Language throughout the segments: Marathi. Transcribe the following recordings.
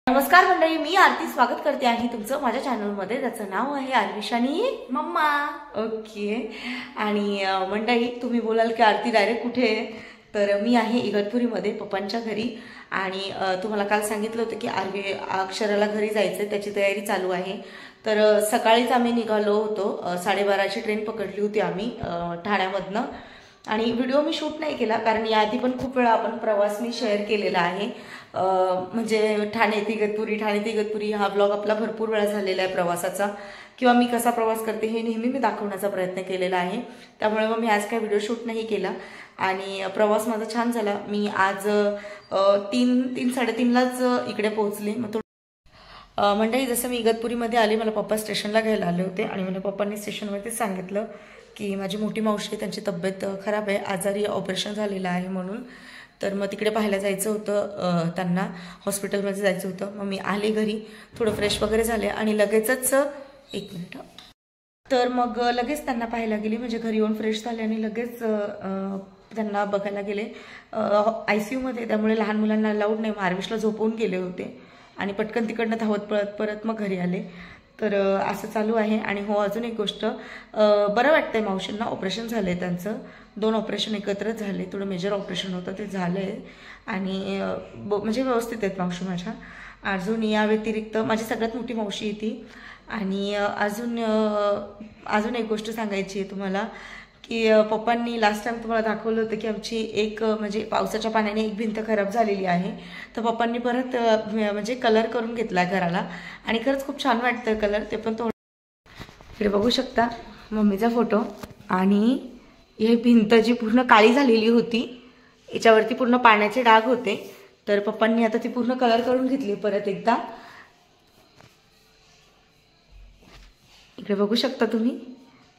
नमस्कार मंडळी, मी आरती स्वागत करते आहे तुमचं माझ्या चॅनलमध्ये, ज्याचं नाव आहे आरविशानी मम्मा. ओके. आणि मंडळी, तुम्ही बोलाल की आरती डायरेक्ट कुठे आहे, तर मी आहे इगतपुरीमध्ये पप्पांच्या घरी. आणि तुम्हाला काल सांगितलं होतं की अक्षराला घरी जायचं, त्याची तयारी चालू आहे. तर सकाळीच आम्ही निघालो होतो, 12:30ची ट्रेन पकडली होती आम्ही ठाण्यामधनं. आणि व्हिडिओ मी शूट नाही केला कारण याआधी पण खूप वेळा आपण प्रवास मी शेअर केलेला आहे. म्हणजे ठाणे ते इगतपुरी हा ब्लॉग आपला भरपूर वेळा झालेला आहे प्रवासाचा, किंवा मी कसा प्रवास करते हे नेहमी मी दाखवण्याचा प्रयत्न केलेला आहे. त्यामुळे मग मी आज काय व्हिडिओ शूट नाही केला आणि प्रवास माझा छान झाला. मी आज 3-3:30लाच इकडे पोहोचले. मग मंडळी, जसं मी इगतपुरीमध्ये आले, मला पप्पा स्टेशनला घ्यायला आले होते आणि मला पप्पांनी स्टेशनवरती सांगितलं की माझी मोठी मावशी आहे, त्यांची तब्येत खराब आहे, आजारी ऑपरेशन झालेलं आहे म्हणून. तर मग तिकडे पाहायला जायचं होतं, त्यांना हॉस्पिटलमध्ये जायचं होतं. मग मी आले घरी, थोडं फ्रेश वगैरे झाले आणि लगेचच तर मग लगेच त्यांना पाहायला गेली. म्हणजे घरी येऊन फ्रेश झाले आणि लगेच त्यांना बघायला गेले. ICUमध्ये, त्यामुळे लहान मुलांना अलाउड नाही. मग आरविशला झोपवून गेले होते आणि पटकन तिकडनं धावत परत मग घरी आले. तर असं चालू आहे. आणि हो, अजून एक गोष्ट, बरं वाटतंय मावशींना. ऑपरेशन झालंय त्यांचं, 2 ऑपरेशन एकत्रच झाले. थोडं मेजर ऑपरेशन होतं, ते झालंय आणि म्हणजे व्यवस्थित आहेत मावशी माझ्या. अजून या व्यतिरिक्त माझी सगळ्यात मोठी मावशी आहे ती. आणि अजून एक गोष्ट सांगायची आहे तुम्हाला की पप्पांनी लास्ट टाइम तुम्हाला दाखवलं होतं की आमची एक म्हणजे पावसाच्या पाण्याने एक भिंत खराब झालेली आहे. तर पप्पांनी परत म्हणजे कलर करून घेतला घराला आणि खरंच खूप छान वाटतं कलर. ते पण इकडे बघू शकता मम्मीचा फोटो. आणि ही भिंत जी पूर्ण काळी झालेली होती, याच्यावरती पूर्ण पाण्याचे डाग होते. तर पप्पांनी आता ती पूर्ण कलर करून घेतली परत एकदा. इकडे बघू शकता तुम्ही,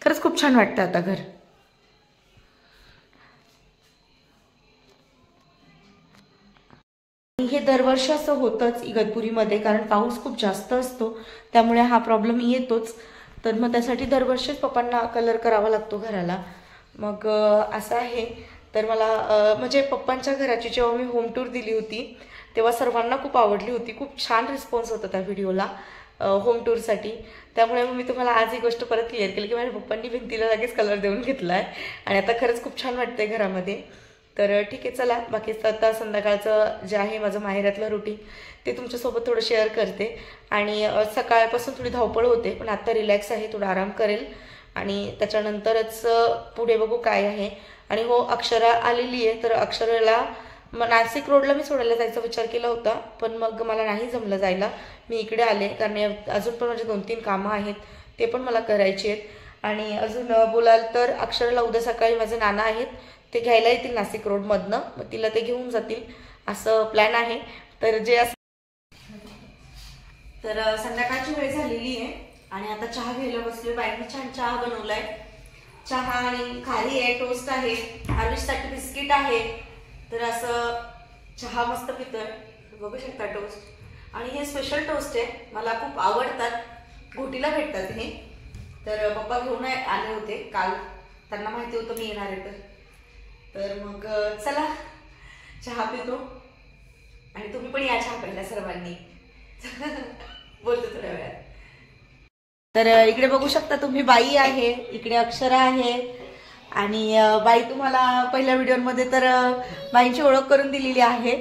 खरंच खूप छान वाटतं आता घर. हे दरवर्षी असं होतंच इगतपुरीमध्ये, कारण पाऊस खूप जास्त असतो, त्यामुळे हा प्रॉब्लेम येतोच. तर मग त्यासाठी दरवर्षीच पप्पांना कलर करावा लागतो घराला. मग असं आहे. तर मला म्हणजे पप्पांच्या घराची जेव्हा मी होम टूर दिली होती तेव्हा सर्वांना खूप आवडली होती. खूप छान रिस्पॉन्स होता त्या व्हिडिओला होम टूरसाठी. त्यामुळे मग मी तुम्हाला आज ही गोष्ट परत क्लिअर केली की माझ्या पप्पांनी भिंतीला लगेच कलर देऊन घेतला आहे आणि आता खरंच खूप छान वाटतंय घरामध्ये. तर ठीक आहे, चला बाकीचं आता संध्याकाळचं जे आहे माझं माहेरातलं रुटीन ते तुमच्यासोबत थोडं शेअर करते. आणि सकाळपासून थोडी धावपळ होते, पण आता रिलॅक्स आहे, थोडा आराम करेल आणि त्याच्यानंतरच पुढे बघू काय आहे. आणि हो, अक्षरा आलेली आहे. तर अक्षराला नाशिक रोडला मी सोडायला जायचा विचार केला होता, पण मग मला नाही जमलं जायला. मी इकडे आले कारण अजून पण माझे 2-3 कामं आहेत, ते पण मला करायची आहेत. आणि अजून बोलाल तर अक्षराला उद्या सकाळी माझे नाना आहेत, ते घ्यायला येतील नाशिक रोडमधनं. मग तिला ते घेऊन जातील असं प्लॅन आहे. तर तर संध्याकाळची वेळ झालेली आहे आणि आता चहा घ्यायला बसले. बाईंनी छान चहा बनवलाय. चहा आणि खारी आहे, टोस्ट आहे, आरविशसाठी बिस्किट आहे. तर असं चहा मस्त पितोय, बघू शकता टोस्ट. आणि हे स्पेशल टोस्ट आहे, मला खूप आवडतात, घोटीला भेटतात हे. तर पप्पा घेऊन आले होते काल, त्यांना माहिती होतं मी येणार आहे. तर मग चला चहा पितो आणि तुम्ही पण या चहा प्यायला सर्वांनी. बोलतो थोड्या वेळात. तर इकडे बघू शकता तुम्ही, बाई आहे, इकडे अक्षरा आहे. आणि बाई तुम्हाला पहिल्या व्हिडिओमध्ये तर बाईंची ओळख करून दिलेली आहे.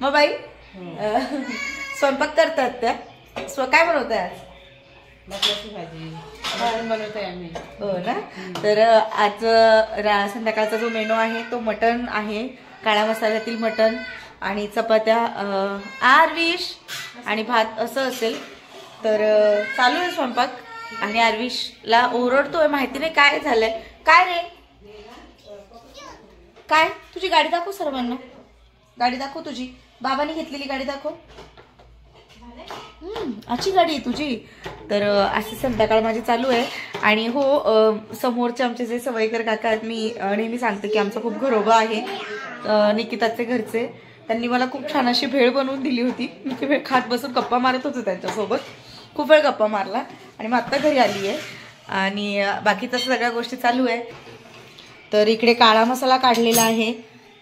मग बाई स्वयंपाक करतात त्या, काय बनवताय आज? मटणाची भाजी बनवतोय आम्ही. हो ना. तर आज संध्याकाळचा जो मेनू आहे तो मटण आहे, काळ्या मसाल्यातील मटण आणि चपात्या, आरविश आणि भात असं असेल. तर चालू आहे स्वयंपाक. आणि आरविशला ओरडतोय, माहिती नाही काय झालंय. काय रे, काय? तुझी गाडी दाखव सर्वांना, गाडी दाखव तुझी, बाबांनी घेतलेली गाडी दाखव. आजची गाडी आहे तुझी. तर अशी संध्याकाळ माझी चालू आहे. आणि हो, समोरचे आमचे जे सवयकर काका आहेत, मी नेहमी सांगते की आमचा खूप घरोबा आहे, निकिताचे घरचे. त्यांनी मला खूप छान अशी भेळ बनवून दिली होती. मी ती भेळ खात बसून गप्पा मारत होते त्यांच्यासोबत, खूप वेळ गप्पा मारला आणि मग आत्ता घरी आली आहे. आणि बाकी तसं सगळ्या गोष्टी चालू आहे. तर इकडे काळा मसाला काढलेला आहे,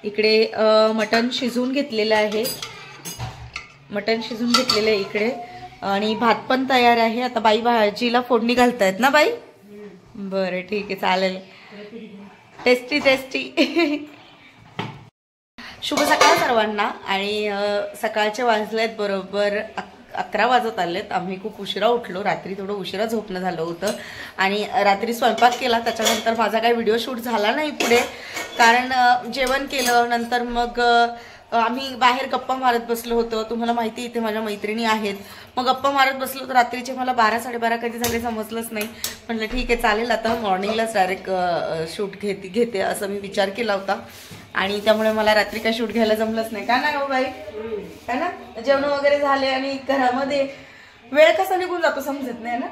इकडे मटण शिजवून घेतलेलं आहे. मटण शिजून घेतलेलं आहे इकडे आणि भात पण तयार आहे. आता बाई भाजीला फोडणी घालतायत ना बाई? बरं ठीक आहे, चालेल. Tasty tasty. शुभ सकाळ सर्वांना. आणि सकाळचे वाजलेत बरोबर 11 वाजत आलेत. आम्ही खूप उशिरा उठलो, रात्री थोडं उशिरा झोपणं झालं होतं आणि रात्री स्वयंपाक केला. त्याच्यानंतर माझा काही व्हिडिओ शूट झाला नाही पुढे, कारण जेवण केलं. नंतर मग आम्ही बाहेर गप्पा मारत बसलो होतो. तुम्हाला माहिती इथे माझ्या मैत्रिणी आहेत. मग गप्पा मारत बसलो तर रात्रीचे मला 12-12:30 कधी झाले समजलंच नाही. म्हटलं ठीक आहे चालेल, आता मॉर्निंगलाच डायरेक्ट शूट घेते असं मी विचार केला होता. आणि त्यामुळे मला रात्री काय शूट घ्यायला जमलंच नाही. का नाही हो बाई? है ना? जेवण वगैरे झाले आणि घरामध्ये वेळ कसा निघून जातो समजत नाही ना.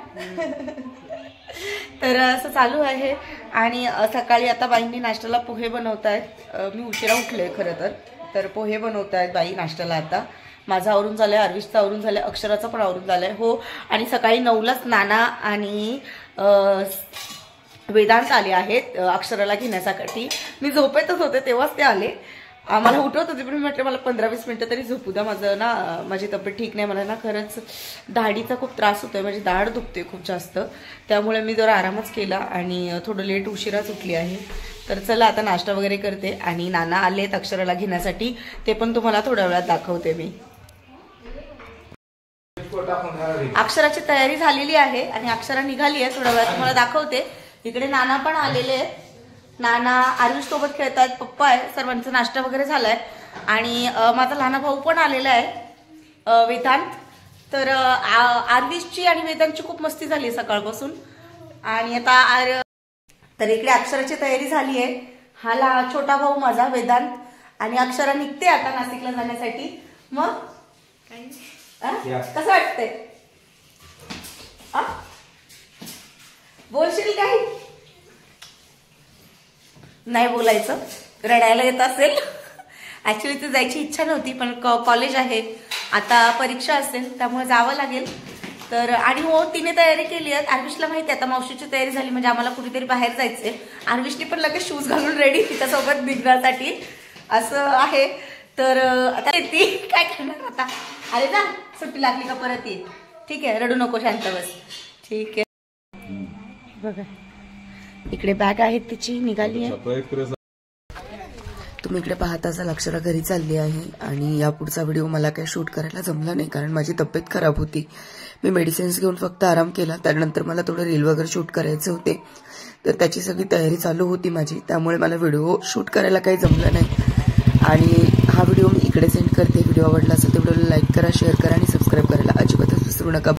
तर असं चालू आहे. आणि सकाळी आता बाईंनी नाश्त्याला पोहे बनवतायत. मी उशिरा उठले खरं तर पोहे बनवतायत बाई नाश्त्याला. आता माझं आवरून झालंय, आर्विशचं आवरून झालंय, अक्षराचं पण आवरून झालंय. हो, आणि सकाळी 9लाच नाना आणि वेदांत आले आहेत अक्षराला घेण्यासाठी. मी झोपेतच होते तेव्हाच ते आले. आम्हाला उठवत होते पण मी म्हटलं मला 15-20 मिनिटं तरी झोपू द्या. माझी तब्येत ठीक नाही. मला ना खरंच दाढीचा खूप त्रास होतोय, माझी दाढ दुखते खूप जास्त. त्यामुळे मी जरा आरामच केला आणि थोडं लेट उशिराच उठली आहे. तर चला आता नाश्ता वगैरे करते. आणि नाना आलेत अक्षराला घेण्यासाठी, ते पण तुम्हाला थोड्या वेळात दाखवते मी. अक्षराची तयारी झालेली आहे आणि अक्षरा निघाली आहे. थोड्या वेळात तुम्हाला दाखवते. इकडे नाना पण आलेले आहेत. नाना आरुष सोबत खेळतात, पप्पा आहे, सर्वांचा नाश्ता वगैरे झालाय. आणि माझा लहाना भाऊ पण आलेला आहे वेदांत. तर आरविशची आणि वेदांतची खूप मस्ती झाली आहे सकाळपासून. आणि आता तर इकडे अक्षराची तयारी झाली आहे. हा छोटा भाऊ माझा वेदांत आणि अक्षरा निघते आता नाशिकला जाण्यासाठी. मग कसं वाटतंय? बोलशील काही? नाही बोलायचं, रडायला येत असेल. ऍक्च्युली ती जायची इच्छा नव्हती पण कॉलेज आहे, आता परीक्षा असेल त्यामुळे जावं लागेल. तर आणि हो, तिने तयारी केली आहे. आर्विशला माहिती आहे आता मावशीची तयारी झाली म्हणजे आम्हाला कुठेतरी बाहेर जायचंय. आर्विशने पण लगेच शूज घालून रेडी तिच्यासोबत निघण्यासाठी असं आहे. तर आता ती काय करणार आता? अरे जा, सुट्टी लागली का परत ये. ठीक आहे, रडू नको, शांत बस. ठीक आहे. बघा इकडे बॅग आहे तिची, निघाली आहे. तुम्ही इकडे पाहता असाल अक्षरा घरी चालली आहे. आणि या पुढचा व्हिडिओ मला काही शूट करायला जमला नाही कारण माझी तब्येत खराब होती. मी मेडिसिन्स घेऊन फक्त आराम केला. त्यानंतर मला थोडं रील वगैरे शूट करायचे होते, तर त्याची सगळी तयारी चालू होती माझी. त्यामुळे मला व्हिडिओ शूट करायला काही जमलं नाही. आणि हा व्हिडिओ मी इकडे सेंड करते. व्हिडिओ आवडला असेल तर व्हिडिओला लाईक करा, शेअर करा आणि सबस्क्राईब करायला अजिबातच विसरू नका.